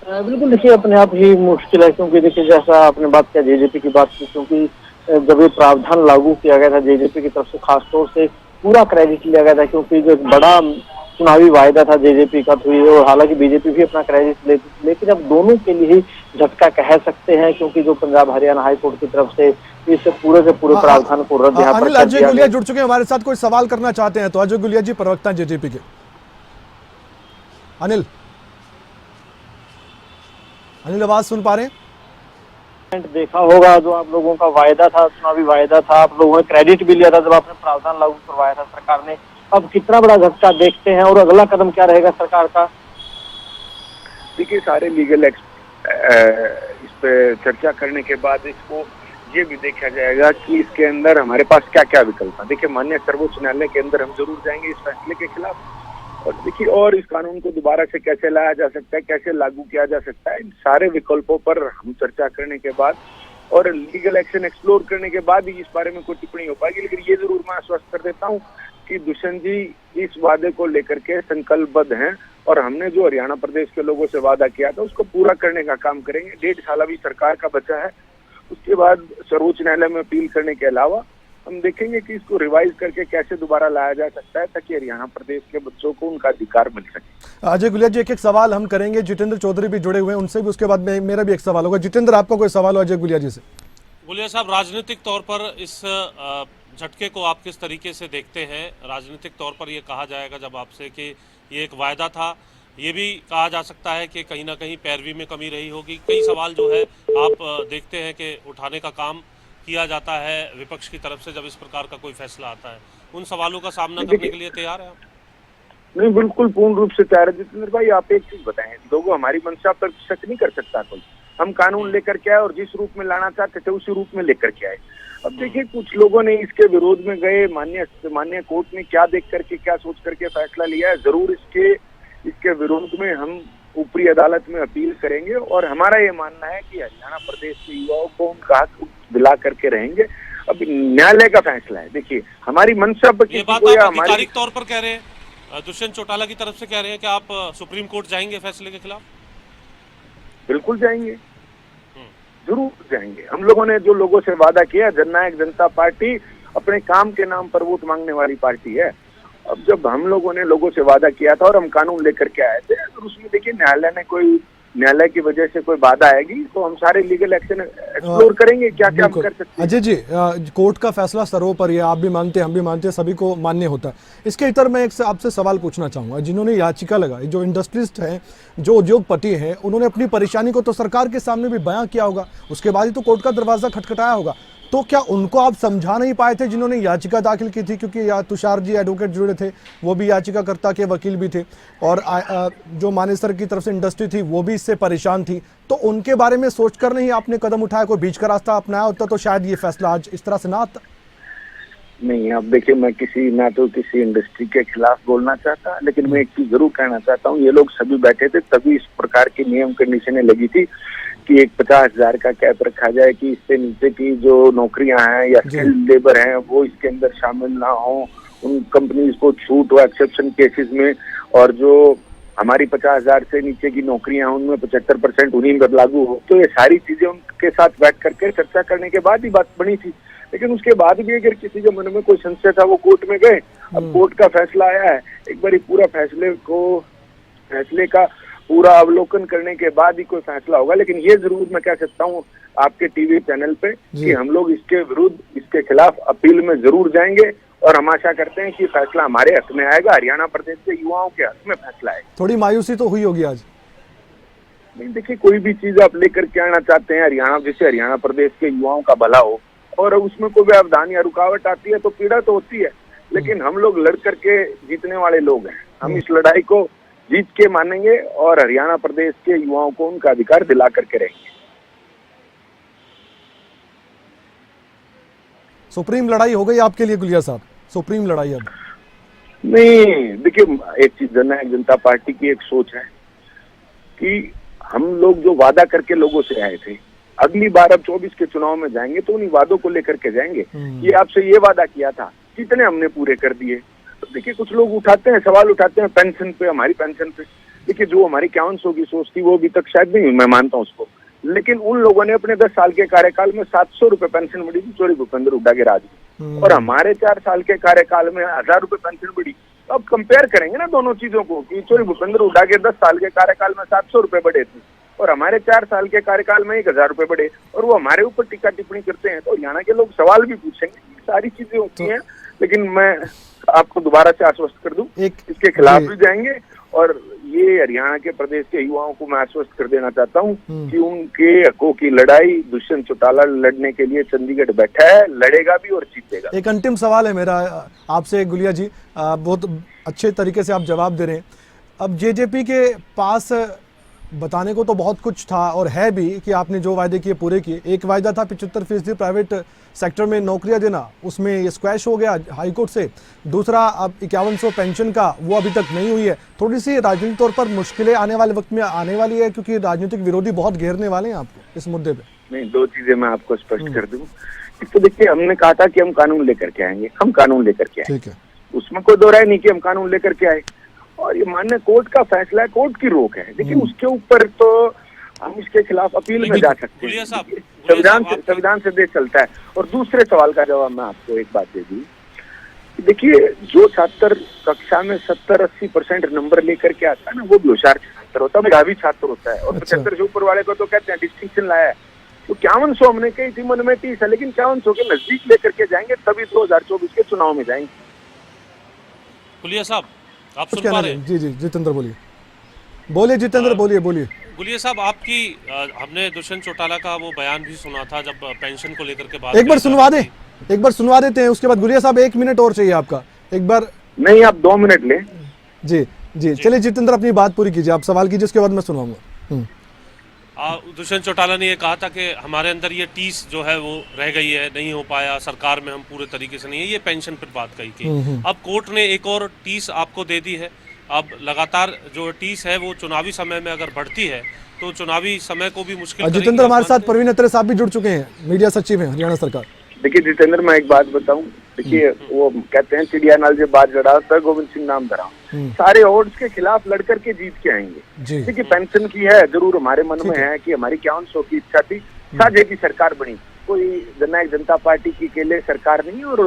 बिल्कुल, देखिए अपने आप ही मुश्किल है, क्योंकि देखिए जैसा आपने बात किया जेजेपी की बात की, क्योंकि जब ये प्रावधान लागू किया गया था जेजेपी की तरफ से खासतौर से पूरा क्रेडिट लिया गया था, क्योंकि जो बड़ा चुनावी वायदा था जेजेपी का, तो ये, और हालांकि बीजेपी भी अपना क्रेडिट लेती थी, लेकिन अब दोनों के लिए झटका कह सकते हैं, क्योंकि जो पंजाब हरियाणा हाई कोर्ट की तरफ से इस पूरे के पूरे प्रावधान को रद्द यहाँ पर। अजय गुलिया जुड़ चुके हैं हमारे साथ, कोई सवाल करना चाहते हैं तो अजय गुलिया जी, प्रवक्ता जेजेपी के। अनिल, आवाज सुन पा रहे हैं? देखा होगा जो आप लोगों का वायदा था, चुनावी वायदा था, आप लोगों ने क्रेडिट भी लिया था जब आपने प्रावधान लागू करवाया था सरकार ने। अब कितना बड़ा झटका देखते हैं, और अगला कदम क्या रहेगा सरकार का? देखिए, सारे लीगल इस पे चर्चा करने के बाद इसको ये भी देखा जाएगा कि इसके अंदर हमारे पास क्या क्या विकल्प है। देखिए, माननीय सर्वोच्च न्यायालय के अंदर हम जरूर जाएंगे इस फैसले के खिलाफ, और देखिए और इस कानून को दोबारा से कैसे लाया जा सकता है, कैसे लागू किया जा सकता है, इन सारे विकल्पों पर हम चर्चा करने के बाद और लीगल एक्शन एक्सप्लोर करने के बाद ही इस बारे में कोई टिप्पणी हो पाएगी। लेकिन ये जरूर मैं आश्वस्त कर देता हूँ कि दुष्यंत जी इस वादे को लेकर के संकल्पबद्ध हैं, और हमने जो हरियाणा प्रदेश के लोगों से वादा किया था उसको पूरा करने का काम करेंगे। 1.5 साल अभी सरकार का बचा है, उसके बाद सर्वोच्च न्यायालय में अपील करने के अलावा हम देखेंगे कि इसको रिवाइज करके कैसे दोबारा लाया जा सकता है, ताकि हरियाणा प्रदेश के बच्चों को उनका अधिकार मिल सके। अजय गुलिया जी, एक सवाल हम करेंगे, जितेंद्र चौधरी भी जुड़े हुए हैं उनसे भी, उसके बाद मेरा भी एक सवाल होगा। जितेंद्र, आपका कोई सवाल हो अजय गुलिया जी से? गुलिया साहब, राजनीतिक तौर पर इस झटके को आप किस तरीके से देखते हैं? राजनीतिक तौर पर ये कहा जाएगा जब आपसे कि ये एक वायदा था, ये भी कहा जा सकता है कि कहीं ना कहीं पैरवी में कमी रही होगी। कई सवाल जो है आप देखते हैं कि उठाने का काम किया जाता है विपक्ष की तरफ से जब इस प्रकार का कोई फैसला आता है, उन सवालों का सामना करने के लिए तैयार है आप? नहीं, बिल्कुल पूर्ण रूप से तैयार है। जितेंद्र भाई, आप एक चीज बताएं, लोगों हमारी मंशा पर शक नहीं कर सकता कोई। हम कानून लेकर के आए और जिस रूप में लाना चाहते थे उसी रूप में लेकर के आए। अब देखिए, कुछ लोगों ने इसके विरोध में गए, माननीय कोर्ट ने क्या देख करके, क्या सोच करके फैसला लिया है, जरूर इसके विरोध में हम ऊपरी अदालत में अपील करेंगे, और हमारा ये मानना है कि हरियाणा प्रदेश के युवाओं को उनका हक दिला करके रहेंगे। अब न्यायालय का फैसला है। देखिए, हमारी मंशा पर ये बात आप आधिकारिक तौर पर कह रहे हैं, दुष्यंत चौटाला की तरफ से कह रहे हैं कि आप सुप्रीम कोर्ट जाएंगे फैसले के खिलाफ? बिल्कुल जाएंगे, जरूर जाएंगे। हम लोगों ने जो लोगों से वादा किया, जननायक जनता पार्टी अपने काम के नाम पर वोट मांगने वाली पार्टी है। अब जब हम लोगों ने लोगों से वादा किया था और हम कानून लेकर के आए थे, तो उसमें देखिए न्यायालय की वजह से कोई बाधा आएगी तो हम सारे लीगल एक्शन एक्सप्लोर करेंगे, क्या क्या हम कर सकते हैं। अजय जी, कोर्ट का फैसला सर्वोपरि है, आप भी मानते हैं, हम भी मानते हैं, सभी को मान्य होता है। इसके इतर मैं आपसे सवाल पूछना चाहूंगा, जिन्होंने याचिका लगाई, जो इंडस्ट्रिस्ट हैं, जो उद्योगपति हैं, उन्होंने अपनी परेशानी को तो सरकार के सामने भी बयां किया होगा, उसके बाद ही तो कोर्ट का दरवाजा खटखटाया होगा, तो क्या उनको आप समझा नहीं पाए थे जिन्होंने याचिका दाखिल की थी? क्योंकि तुषार जी एडवोकेट जुड़े थे, वो भी याचिकाकर्ता के वकील भी थे, और जो मानेसर की तरफ से इंडस्ट्री थी वो भी इससे परेशान थी, तो उनके बारे में सोचकर नहीं आपने कदम उठाया? कोई बीच का रास्ता अपनाया होता तो शायद ये फैसला आज इस तरह से ना आता। नहीं, अब देखिए, मैं ना तो किसी इंडस्ट्री के खिलाफ बोलना चाहता, लेकिन मैं एक चीज जरूर कहना चाहता हूँ, ये लोग सभी बैठे थे तभी इस प्रकार की नियम कंडीशनें लगी थी कि एक 50,000 का कैप रखा जाए कि इससे नीचे की जो नौकरियां हैं या स्किल्ड लेबर हैं वो इसके अंदर शामिल ना हो, उन कंपनीज को छूट हो एक्सेप्शन केसेस में, और जो हमारी 50,000 से नीचे की नौकरियां उनमें 75% उन्हीं पर लागू हो। तो ये सारी चीजें उनके साथ बैठ करके चर्चा करने के बाद ही बात बनी थी। लेकिन उसके बाद भी अगर किसी के मन में कोई संशय था, वो कोर्ट में गए। अब कोर्ट का फैसला आया है, एक बार पूरा फैसले का पूरा अवलोकन करने के बाद ही कोई फैसला होगा। लेकिन ये जरूर मैं कह सकता हूँ आपके टीवी चैनल पे कि हम लोग इसके विरुद्ध, इसके खिलाफ अपील में जरूर जाएंगे और हम आशा करते हैं कि फैसला हमारे हक में आएगा, हरियाणा प्रदेश के युवाओं के हक में फैसला आएगा। थोड़ी मायूसी तो हुई होगी आज? नहीं, देखिए, कोई भी चीज आप लेकर के आना चाहते हैं हरियाणा, जिससे हरियाणा प्रदेश के युवाओं का भला हो, और उसमें कोई व्यवधान या रुकावट आती है तो पीड़ा तो होती है। लेकिन हम लोग लड़ करके जीतने वाले लोग हैं। हम इस लड़ाई को जीत के मानेंगे और हरियाणा प्रदेश के युवाओं को उनका अधिकार दिला करके रहेंगे। सुप्रीम लड़ाई हो गई आपके लिए गुलिया साहब? सुप्रीम लड़ाई अब नहीं, देखिए, एक चीज जननायक जनता पार्टी की एक सोच है कि हम लोग जो वादा करके लोगों से आए थे, अगली बार अब 24 के चुनाव में जाएंगे तो उन्हीं वादों को लेकर के जाएंगे। ये आपसे ये वादा किया था, कितने हमने पूरे कर दिए। तो देखिए, कुछ लोग उठाते हैं, सवाल उठाते हैं पेंशन पे, हमारी पेंशन पे। देखिए, जो हमारी 5100 की सोच थी वो अभी तक शायद नहीं, मैं मानता हूँ उसको, लेकिन उन लोगों ने अपने 10 साल के कार्यकाल में 700 रुपए पेंशन बढ़ी थी चोरी भूपेंद्र हुड्डा के राज में, और हमारे 4 साल के कार्यकाल में 1000 रुपए पेंशन बढ़ी। तो अब कंपेयर करेंगे ना दोनों चीजों को कि चोरी भूपेंद्र हुड्डा के 10 साल के कार्यकाल में 700 रुपए बढ़े थे और हमारे 4 साल के कार्यकाल में 1000 रुपए बढ़े, और वो हमारे ऊपर टीका टिप्पणी करते हैं। तो हरियाणा के लोग सवाल भी पूछेंगे, सारी चीजें होती हैं। लेकिन मैं आपको दोबारा से आश्वस्त कर दूं, इसके खिलाफ भी जाएंगे, और ये हरियाणा के प्रदेश के युवाओं को मैं आश्वस्त कर देना चाहता हूं कि उनके हकों की लड़ाई दुष्यंत चौटाला लड़ने के लिए चंडीगढ़ बैठा है, लड़ेगा भी और जीतेगा। एक अंतिम सवाल है मेरा आपसे गुलिया जी, बहुत अच्छे तरीके से आप जवाब दे रहे हैं। अब जेजेपी के पास बताने को तो बहुत कुछ था और है भी कि आपने जो वायदे किए पूरे किए। एक वायदा था 75% प्राइवेट सेक्टर में नौकरियां देना, उसमें ये स्क्वैश हो गया हाईकोर्ट से। दूसरा, अब 5100 पेंशन का, वो अभी तक नहीं हुई है। थोड़ी सी राजनीतिक तौर पर मुश्किलें आने वाले वक्त में आने वाली है, क्योंकि राजनीतिक विरोधी बहुत घेरने वाले हैं आपको इस मुद्दे पे। नहीं, 2 चीजें मैं आपको स्पष्ट कर दूं। तो देखिए, हमने कहा था कि हम कानून लेकर के आएंगे, हम कानून लेकर के आए, ठीक है, उसमें कोई दो राय नहीं कि हम कानून लेकर के आए, और ये माननीय कोर्ट का फैसला है, कोर्ट की रोक है। लेकिन उसके ऊपर तो हम इसके खिलाफ अपील में जा सकते हैं, संविधान से देश चलता है। और दूसरे सवाल का जवाब मैं आपको एक बात दे दूं, देखिए, जो छात्र कक्षा में 70-80% नंबर लेकर के आता है ना, वो भी होशियार छात्र होता है, मेधावी छात्र होता है। और 75 से ऊपर वाले को तो कहते हैं डिस्टिंक्शन लाया है। तो 5100 हमने कही थी, मन में 30 है, लेकिन 5100 के नजदीक लेकर के जाएंगे, तभी 2024 के चुनाव में जाएंगे। गुलिया साहब, आप सुन पा रहे हैं? जी, जितेंद्र बोलिए जितेंद्र, बोलिए। गुलिया साहब, आपकी हमने दुष्यंत चौटाला का वो बयान भी सुना था जब पेंशन को लेकर के बात। एक बार सुनवा देते हैं, उसके बाद गुलिया साहब 1 मिनट और चाहिए आपका, एक बार। नहीं, आप 2 मिनट लें। जी, चलिए जितेंद्र, अपनी बात पूरी कीजिए, आप सवाल कीजिए, उसके बाद मैं सुनाऊंगा। दुष्यंत चौटाला ने ये कहा था कि हमारे अंदर ये टीस जो है वो रह गई है, नहीं हो पाया, सरकार में हम पूरे तरीके से नहीं है, ये पेंशन पर बात कही थी। अब कोर्ट ने एक और टीस आपको दे दी है। अब लगातार जो टीस है वो चुनावी समय में अगर बढ़ती है तो चुनावी समय को भी मुश्किल। जितेंद्र, हमारे साथ परवीन अत्रे साहब भी जुड़ चुके हैं, मीडिया सचिव हैं हरियाणा सरकार। देखिए जितेंद्र, मैं एक बात बताऊं, देखिए, वो कहते हैं चिड़िया नाल जो बाज लड़ा था गोविंद सिंह नाम धरा, सारे ऑड्स के खिलाफ लड़कर के जीत के आएंगे। देखिए, पेंशन की है, जरूर हमारे मन में है कि हमारी 5100 की इच्छा थी, साझे की सरकार बनी, कोई जननायक जनता पार्टी की अकेले सरकार नहीं, और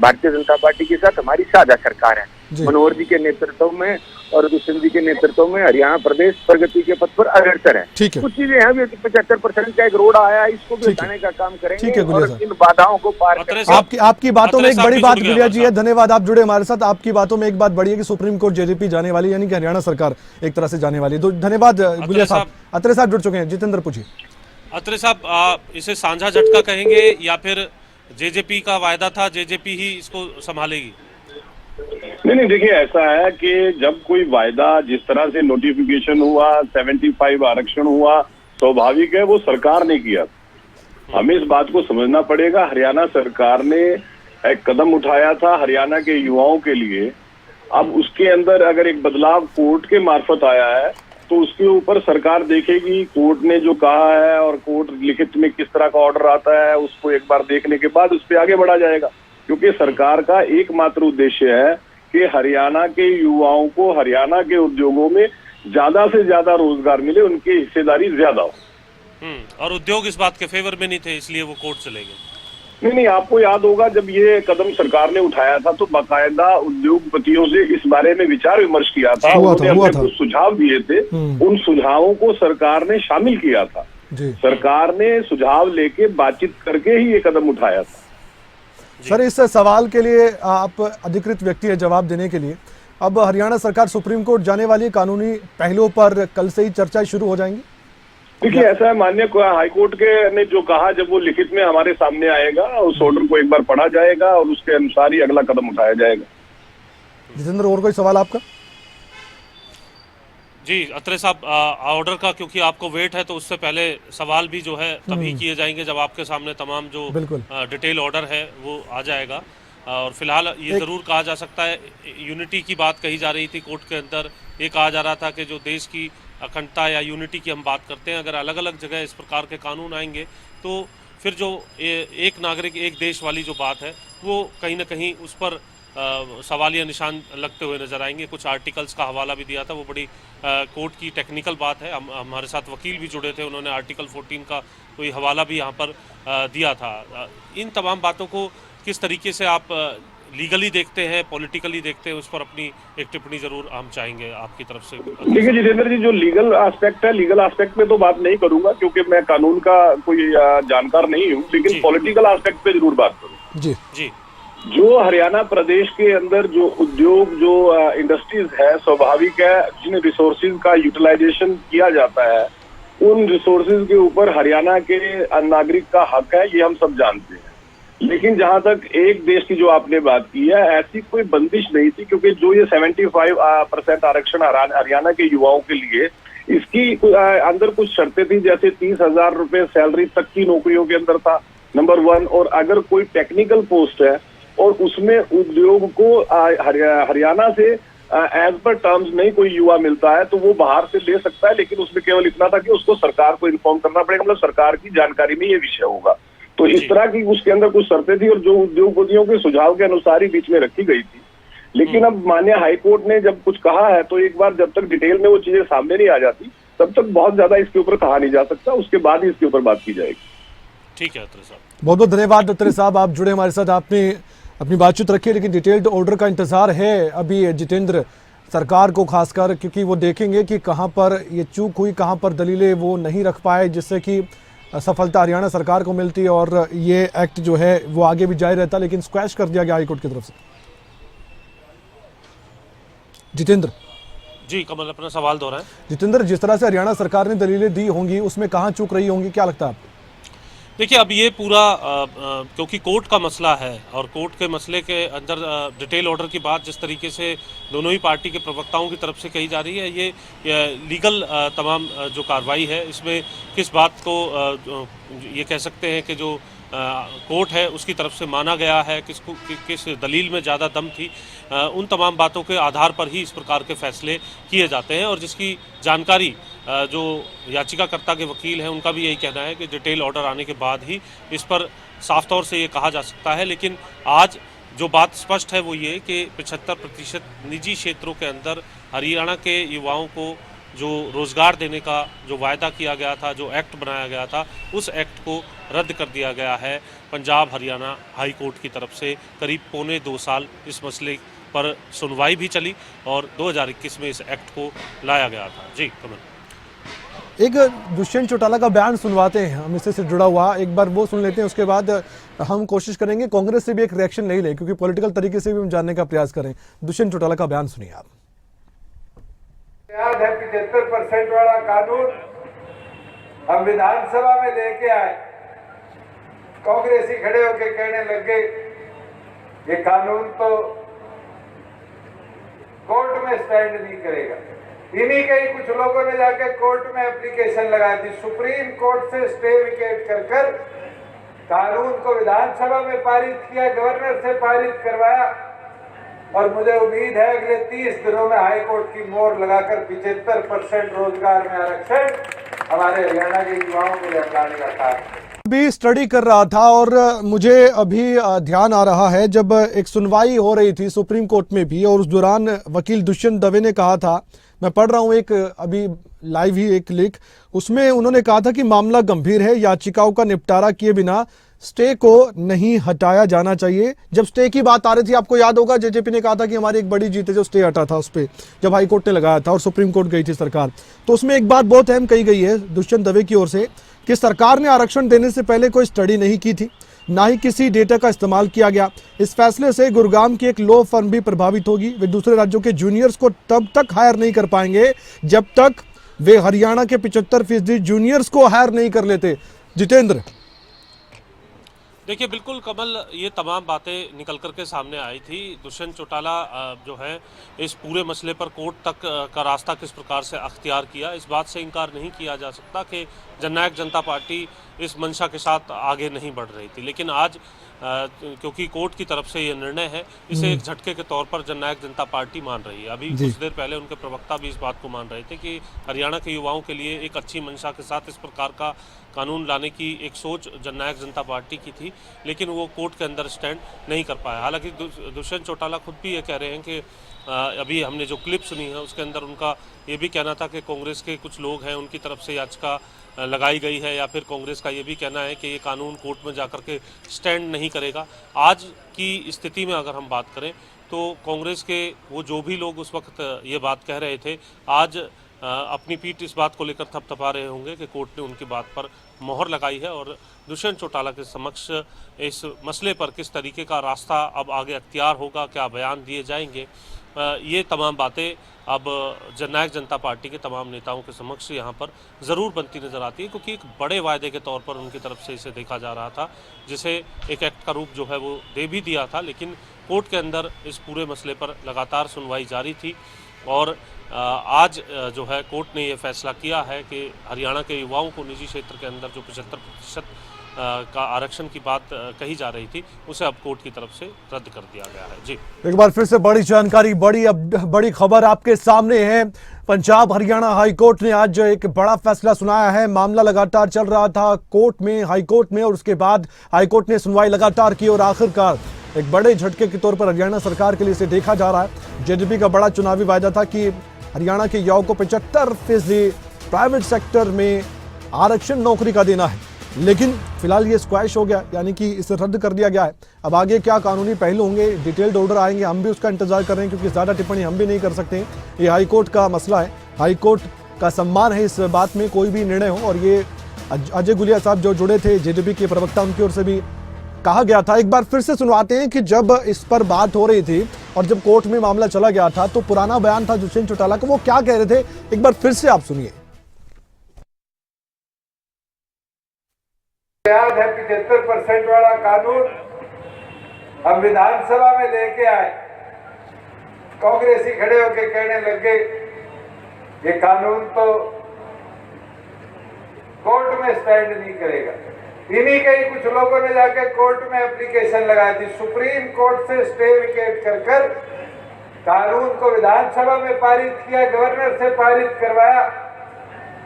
भारतीय जनता पार्टी के साथ हमारी साझा सरकार है। मनोहर जी के नेतृत्व में और दुष्यंत जी के नेतृत्व में हरियाणा प्रदेश प्रगति के पथ पर अग्रसर है। कुछ चीजें हैं, 75% का एक रोड आया, इसको भी हटाने का काम करेंगे और इन बाधाओं को पार करेंगे। आपकी बातों में एक बड़ी बात गुलिया जी है, धन्यवाद, आप जुड़े हमारे साथ। आपकी बातों में एक बात बड़ी है कि सुप्रीम कोर्ट जेजेपी जाने वाली, यानी कि हरियाणा सरकार एक तरह से जाने वाली है। तो धन्यवाद गुलिया साहब। अत्रे साहब जुड़ चुके हैं, जितेंद्र पूछिए। अत्रे साहब, इसे साझा झटका कहेंगे या फिर जेजेपी का वायदा था, जेजेपी ही इसको संभालेगी? नहीं, देखिए, ऐसा है कि जब कोई वायदा, जिस तरह से नोटिफिकेशन हुआ, 75 आरक्षण हुआ, स्वाभाविक है वो सरकार ने किया। हमें इस बात को समझना पड़ेगा, हरियाणा सरकार ने एक कदम उठाया था हरियाणा के युवाओं के लिए। अब उसके अंदर अगर एक बदलाव कोर्ट के मार्फत आया है तो उसके ऊपर सरकार देखेगी कोर्ट ने जो कहा है, और कोर्ट लिखित में किस तरह का ऑर्डर आता है, उसको एक बार देखने के बाद उस पर आगे बढ़ा जाएगा। क्योंकि सरकार का एकमात्र उद्देश्य है कि हरियाणा के युवाओं को हरियाणा के उद्योगों में ज्यादा से ज्यादा रोजगार मिले, उनकी हिस्सेदारी ज्यादा हो। और उद्योग इस बात के फेवर में नहीं थे, इसलिए वो कोर्ट चले गए। नहीं, आपको याद होगा जब ये कदम सरकार ने उठाया था तो बाकायदा उद्योगपतियों से इस बारे में विचार विमर्श किया था, उन्होंने अपने कुछ सुझाव दिए थे, उन सुझावों को सरकार ने शामिल किया था। सरकार ने सुझाव लेके बातचीत करके ही ये कदम उठाया था। सर, इस सवाल के लिए आप अधिकृत व्यक्ति है जवाब देने के लिए। अब हरियाणा सरकार सुप्रीम कोर्ट जाने वाली, कानूनी पहलुओं पर कल से ही चर्चा शुरू हो जाएंगी। देखिए, ऐसा है, माननीय हाईकोर्ट के ने जो कहा, जब वो लिखित में हमारे सामने आएगा, उस ऑर्डर को एक बार पढ़ा जाएगा और उसके अनुसार ही अगला कदम उठाया जाएगा। जितेंद्र, और कोई सवाल आपका? जी अत्रे साहब, ऑर्डर का क्योंकि आपको वेट है तो उससे पहले सवाल भी जो है तभी किए जाएंगे जब आपके सामने तमाम जो डिटेल ऑर्डर है वो आ जाएगा। और फिलहाल ये जरूर कहा जा सकता है, यूनिटी की बात कही जा रही थी कोर्ट के अंदर, ये कहा जा रहा था कि जो देश की अखंडता या यूनिटी की हम बात करते हैं, अगर अलग अलग जगह इस प्रकार के कानून आएंगे तो फिर जो एक नागरिक एक देश वाली जो बात है वो कहीं ना कहीं उस पर सवालिया निशान लगते हुए नजर आएंगे। कुछ आर्टिकल्स का हवाला भी दिया था, वो बड़ी कोर्ट की टेक्निकल बात है। हमारे साथ वकील भी जुड़े थे, उन्होंने आर्टिकल 14 का कोई हवाला भी यहाँ पर दिया था। इन तमाम बातों को किस तरीके से आप लीगली देखते हैं, पॉलिटिकली देखते हैं, उस पर अपनी एक टिप्पणी जरूर हम चाहेंगे आपकी तरफ से। देखिए जितेंद्र जी, जो लीगल एस्पेक्ट है, लीगल एस्पेक्ट में तो बात नहीं करूंगा क्योंकि मैं कानून का कोई जानकार नहीं हूँ, लेकिन पॉलिटिकल एस्पेक्ट पे जरूर बात करूँ। जी, जो हरियाणा प्रदेश के अंदर जो उद्योग, जो इंडस्ट्रीज है, स्वाभाविक है, जिन रिसोर्सेज का यूटिलाइजेशन किया जाता है, उन रिसोर्सेज के ऊपर हरियाणा के नागरिक का हक है, ये हम सब जानते हैं। लेकिन जहां तक एक देश की जो आपने बात की है, ऐसी कोई बंदिश नहीं थी, क्योंकि जो ये 75% आरक्षण हरियाणा के युवाओं के लिए, इसकी अंदर कुछ शर्तें थी, जैसे 30,000 रुपए सैलरी तक की नौकरियों के अंदर था, नंबर 1। और अगर कोई टेक्निकल पोस्ट है और उसमें उद्योग को हरियाणा से एज पर टर्म्स नहीं कोई युवा मिलता है तो वो बाहर से ले सकता है, लेकिन उसमें केवल इतना था कि उसको सरकार को इन्फॉर्म करना पड़ेगा, मतलब सरकार की जानकारी में ये विषय होगा। तो इस तरह की उसके अंदर कुछ शर्तें थी और जो उद्योगपतियों के सुझाव के अनुसार ही बीच में रखी गई थी। लेकिन अब माननीय हाईकोर्ट ने जब कुछ कहा है तो एक बार जब तक डिटेल में वो चीजें सामने नहीं आ जाती तब तक बहुत ज्यादा इसके ऊपर कहा नहीं जा सकता, उसके बाद ही इसके ऊपर बात की जाएगी। ठीक है अत्रे साहब, बहुत बहुत धन्यवाद। अत्रे साहब, आप जुड़े हमारे साथ, आपने अपनी बातचीत रखी, लेकिन डिटेल्ड ऑर्डर का इंतजार है अभी जितेंद्र सरकार को, खासकर क्योंकि वो देखेंगे कि कहां पर ये चूक हुई, कहां पर दलीलें वो नहीं रख पाए, जिससे कि सफलता हरियाणा सरकार को मिलती और ये एक्ट जो है वो आगे भी जारी रहता, लेकिन स्क्वैश कर दिया गया हाईकोर्ट की तरफ से। जितेंद्र जी, कमल अपना सवाल दोहराएं। जितेंद्र, जिस तरह से हरियाणा सरकार ने दलीलें दी होंगी उसमें कहां चूक रही होंगी, क्या लगता है आपको? देखिए, अब ये पूरा क्योंकि कोर्ट का मसला है और कोर्ट के मसले के अंदर डिटेल ऑर्डर की बात जिस तरीके से दोनों ही पार्टी के प्रवक्ताओं की तरफ से कही जा रही है, ये लीगल तमाम जो कार्रवाई है, इसमें किस बात को ये कह सकते हैं कि जो कोर्ट है उसकी तरफ से माना गया है, किस दलील में ज़्यादा दम थी, उन तमाम बातों के आधार पर ही इस प्रकार के फैसले किए जाते हैं। और जिसकी जानकारी जो याचिकाकर्ता के वकील हैं उनका भी यही कहना है कि डिटेल ऑर्डर आने के बाद ही इस पर साफ तौर से ये कहा जा सकता है। लेकिन आज जो बात स्पष्ट है वो ये कि 75% निजी क्षेत्रों के अंदर हरियाणा के युवाओं को जो रोजगार देने का जो वायदा किया गया था, जो एक्ट बनाया गया था, उस एक्ट को रद्द कर दिया गया है पंजाब हरियाणा हाई कोर्ट की तरफ से। करीब 1.25 साल इस मसले पर सुनवाई भी चली और 2021 में इस एक्ट को लाया गया था। जी कमल, एक दुष्यंत चौटाला का बयान सुनवाते हैं हम, इससे जुड़ा हुआ एक बार वो सुन लेते हैं, उसके बाद हम कोशिश करेंगे कांग्रेस से भी एक रिएक्शन नहीं ले, क्योंकि पॉलिटिकल तरीके से भी हम जानने का प्रयास करें। दुष्यंत चौटाला का बयान सुनिए आप। याद है 75% वाला कानून हम विधानसभा में लेके आए, कांग्रेसी खड़े होकर कहने लगे ये कानून तो कोर्ट में स्टैंड नहीं करेगा। इन्हीं के ही कुछ लोगों ने जाके कोर्ट में एप्लीकेशन लगाई थी, सुप्रीम कोर्ट से स्टे विकेट कर कानून को विधानसभा में पारित किया, गवर्नर से पारित करवाया और मुझे उम्मीद है अगले 30 दिनों में हाईकोर्ट की मोहर लगाकर 75% रोजगार में आरक्षण हमारे हरियाणा के युवाओं को लाने का कार्य भी स्टडी कर रहा था और मुझे अभी ध्यान आ रहा है जब एक सुनवाई हो रही थी सुप्रीम कोर्ट में भी, और उस दौरान वकील दुष्यंत दवे ने कहा था मैं पढ़ रहा हूं एक अभी लाइव ही एक लिख, उसमें उन्होंने कहा था कि मामला गंभीर है, याचिकाओं का निपटारा किए बिना स्टे को नहीं हटाया जाना चाहिए। जब स्टे की बात आ रही थी, आपको याद होगा जेजेपी ने कहा था कि हमारी एक बड़ी जीत है जो स्टे हटा था उस पर, जब हाई कोर्ट ने लगाया था और सुप्रीम कोर्ट गई थी सरकार। तो उसमें एक बात बहुत अहम कही गई है दुष्यंत दवे की ओर से कि सरकार ने आरक्षण देने से पहले कोई स्टडी नहीं की थी, ना ही किसी डेटा का इस्तेमाल किया गया। इस फैसले से गुरुग्राम की एक लॉ फर्म भी प्रभावित होगी। वे दूसरे राज्यों के जूनियर्स को तब तक हायर नहीं कर पाएंगे जब तक वे हरियाणा के 75% जूनियर्स को हायर नहीं कर लेते। जितेंद्र, देखिए बिल्कुल कमल, ये तमाम बातें निकल कर के सामने आई थी। दुष्यंत चौटाला जो है इस पूरे मसले पर कोर्ट तक का रास्ता किस प्रकार से अख्तियार किया, इस बात से इनकार नहीं किया जा सकता कि जननायक जनता पार्टी इस मंशा के साथ आगे नहीं बढ़ रही थी। लेकिन आज क्योंकि कोर्ट की तरफ से ये निर्णय है, इसे एक झटके के तौर पर जननायक जनता पार्टी मान रही है। अभी कुछ देर पहले उनके प्रवक्ता भी इस बात को मान रहे थे कि हरियाणा के युवाओं के लिए एक अच्छी मंशा के साथ इस प्रकार का कानून लाने की एक सोच जननायक जनता पार्टी की थी, लेकिन वो कोर्ट के अंदर स्टैंड नहीं कर पाया। हालांकि दुष्यंत चौटाला खुद भी ये कह रहे हैं कि अभी हमने जो क्लिप सुनी है उसके अंदर उनका ये भी कहना था कि कांग्रेस के कुछ लोग हैं, उनकी तरफ से याचिका लगाई गई है, या फिर कांग्रेस का ये भी कहना है कि ये कानून कोर्ट में जाकर के स्टैंड नहीं करेगा। आज की स्थिति में अगर हम बात करें तो कांग्रेस के वो जो भी लोग उस वक्त ये बात कह रहे थे, आज अपनी पीठ इस बात को लेकर थपथपा रहे होंगे कि कोर्ट ने उनकी बात पर मोहर लगाई है और दुष्यंत चौटाला के समक्ष इस मसले पर किस तरीके का रास्ता अब आगे अख्तियार होगा, क्या बयान दिए जाएंगे, ये तमाम बातें अब जननायक जनता पार्टी के तमाम नेताओं के समक्ष यहाँ पर ज़रूर बनती नज़र आती है, क्योंकि एक बड़े वायदे के तौर पर उनकी तरफ से इसे देखा जा रहा था, जिसे एक एक्ट का रूप जो है वो दे भी दिया था। लेकिन कोर्ट के अंदर इस पूरे मसले पर लगातार सुनवाई जारी थी और आज जो है कोर्ट ने ये फैसला किया है कि हरियाणा के युवाओं को निजी क्षेत्र के अंदर जो 75% का आरक्षण की बात कही जा रही थी, उसे अब कोर्ट की तरफ से रद्द कर दिया गया है। जी, एक बार फिर से बड़ी जानकारी, बड़ी खबर आपके सामने है। पंजाब हरियाणा हाई कोर्ट ने आज जो एक बड़ा फैसला सुनाया है। मामला लगातार चल रहा था कोर्ट में, हाई कोर्ट में, और उसके बाद हाई कोर्ट ने सुनवाई लगातार की और आखिरकार एक बड़े झटके के तौर पर हरियाणा सरकार के लिए इसे देखा जा रहा है। जेजेपी का बड़ा चुनावी वायदा था कि हरियाणा के युवाओं को 75% प्राइवेट सेक्टर में आरक्षण नौकरी का देना है, लेकिन फिलहाल ये स्क्वैश हो गया, यानी कि इसे रद्द कर दिया गया है। अब आगे क्या कानूनी पहलू होंगे, डिटेल्ड ऑर्डर आएंगे, हम भी उसका इंतजार कर रहे हैं, क्योंकि ज़्यादा टिप्पणी हम भी नहीं कर सकते। ये हाई कोर्ट का मसला है, हाई कोर्ट का सम्मान है इस बात में कोई भी निर्णय हो। और ये अजय गुलिया साहब जो जुड़े थे जेजेपी के प्रवक्ता, उनकी ओर से भी कहा गया था। एक बार फिर से सुनवाते हैं कि जब इस पर बात हो रही थी और जब कोर्ट में मामला चला गया था तो पुराना बयान था दुष्यंत चौटाला का, वो क्या कह रहे थे, एक बार फिर से आप सुनिए। याद है 75% वाला कानून हम विधानसभा में लेके आए, कांग्रेसी खड़े होके कहने लगे ये कानून तो कोर्ट में स्टैंड नहीं करेगा। इन्हीं के ही कुछ लोगों ने जाके कोर्ट में एप्लीकेशन लगाई थी, सुप्रीम कोर्ट से स्टे विकेट कर कानून को विधानसभा में पारित किया, गवर्नर से पारित करवाया,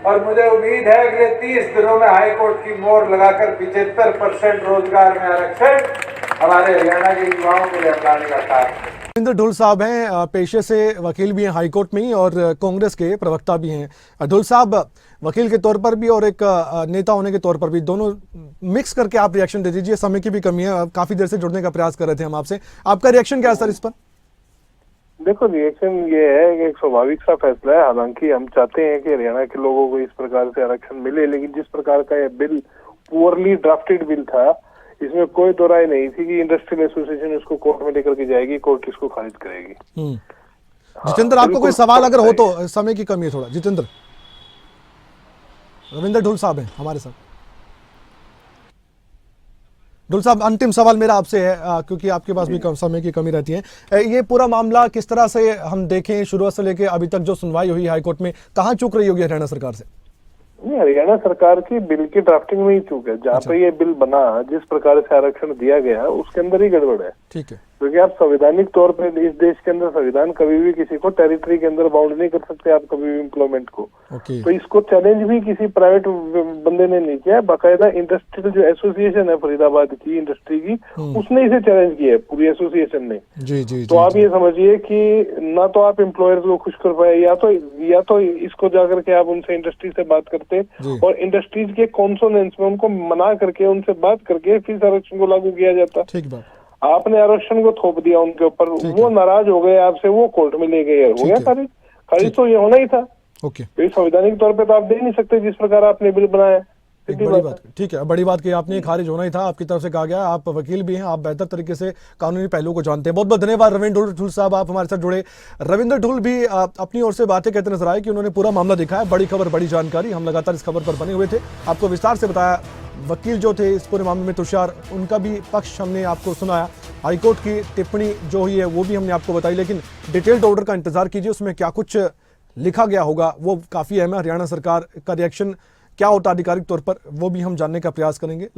और मुझे उम्मीद है अगले 30 दिनों में हाई कोर्ट की मोहर लगाकर 75% रोजगार में आरक्षण हमारे हरियाणा के युवाओं के लिए अपनाने का कार्य। रविंद्र ढोल साहब हैं, पेशे से वकील भी हैं हाई कोर्ट में ही और कांग्रेस के प्रवक्ता भी हैं। ढोल साहब, वकील के तौर पर भी और एक नेता होने के तौर पर भी, दोनों मिक्स करके आप रिएक्शन दे दीजिए। समय की भी कमी है, काफी देर से जुड़ने का प्रयास कर रहे थे हम आपसे, आपका रिएक्शन क्या है सर इस पर? देखो, रिएक्शन ये है कि एक स्वाभाविक सा फैसला है। हालांकि हम चाहते हैं कि हरियाणा के लोगों को इस प्रकार से आरक्षण मिले, लेकिन जिस प्रकार का ये बिल पुअरली ड्राफ्टेड बिल था, इसमें कोई दो राय नहीं थी कि इंडस्ट्रियल एसोसिएशन इसको कोर्ट में लेकर के जाएगी, कोर्ट इसको खारिज करेगी। जितेंद्र, आपको कोई सवाल अगर हो तो, समय की कमी है थोड़ा। जितेंद्र, रविंद्र ढोल साहब हैं हमारे साथ। ढोल साहब, अंतिम सवाल मेरा आपसे है, क्योंकि आपके पास भी समय की कमी रहती है। ये पूरा मामला किस तरह से हम देखें, शुरुआत से लेकर अभी तक जो सुनवाई हुई हाईकोर्ट में, कहाँ चूक रही होगी हरियाणा सरकार से? नहीं, हरियाणा सरकार की बिल की ड्राफ्टिंग में ही चूक है। जहाँ पे ये बिल बना, जिस प्रकार से आरक्षण दिया गया उसके अंदर ही गड़बड़ है। ठीक है, क्योंकि आप संवैधानिक तौर पे इस देश के अंदर संविधान कभी भी किसी को टेरिटरी के अंदर बाउंड नहीं कर सकते आप कभी भी एम्प्लॉयमेंट को। ओके, तो इसको चैलेंज भी किसी प्राइवेट बंदे ने नहीं किया, बाकायदा इंडस्ट्रियल जो एसोसिएशन है फरीदाबाद की इंडस्ट्री की, उसने इसे चैलेंज किया है, पूरी एसोसिएशन ने। जी जी। तो आप ये समझिए कि ना तो आप एम्प्लॉयर्स को खुश कर पाए, या तो इसको जाकर के आप उनसे इंडस्ट्री से बात करते और इंडस्ट्रीज के कॉन्सोनेंस में उनको मना करके उनसे बात करके फिर आरक्षण को लागू किया जाता। ठीक बात, आपने आरक्षण को थोप दिया उनके ऊपर, वो नाराज हो गए आपसे, वो कोर्ट में ले गए, हो गया खारिज तो ये होना ही था। ओके, संवैधानिक तौर पे तो आप दे नहीं सकते जिस प्रकार आपने बिल बनाया। एक बड़ी बात, ठीक है, बड़ी बात कि आपने खारिज होना ही था, आपकी तरफ से कहा गया। आप वकील भी हैं, आप बेहतर तरीके से कानूनी पहलुओं को जानते हैं। बहुत बहुत धन्यवाद रविंद्र ढुल साहब, आप हमारे साथ जुड़े। रविंद्र ढुल भी अपनी ओर से बातें कहते नजर आए कि उन्होंने पूरा मामला देखा है। बड़ी खबर, बड़ी जानकारी, हम लगातार इस खबर पर बने हुए थे, आपको विस्तार से बताया। वकील जो थे इस पूरे मामले में तुषार, उनका भी पक्ष हमने आपको सुनाया। हाईकोर्ट की टिप्पणी जो हुई है वो भी हमने आपको बताई, लेकिन डिटेल्ड ऑर्डर का इंतजार कीजिए, उसमें क्या कुछ लिखा गया होगा वो काफी अहम है। हरियाणा सरकार का रिएक्शन क्या होता आधिकारिक तौर पर, वो भी हम जानने का प्रयास करेंगे।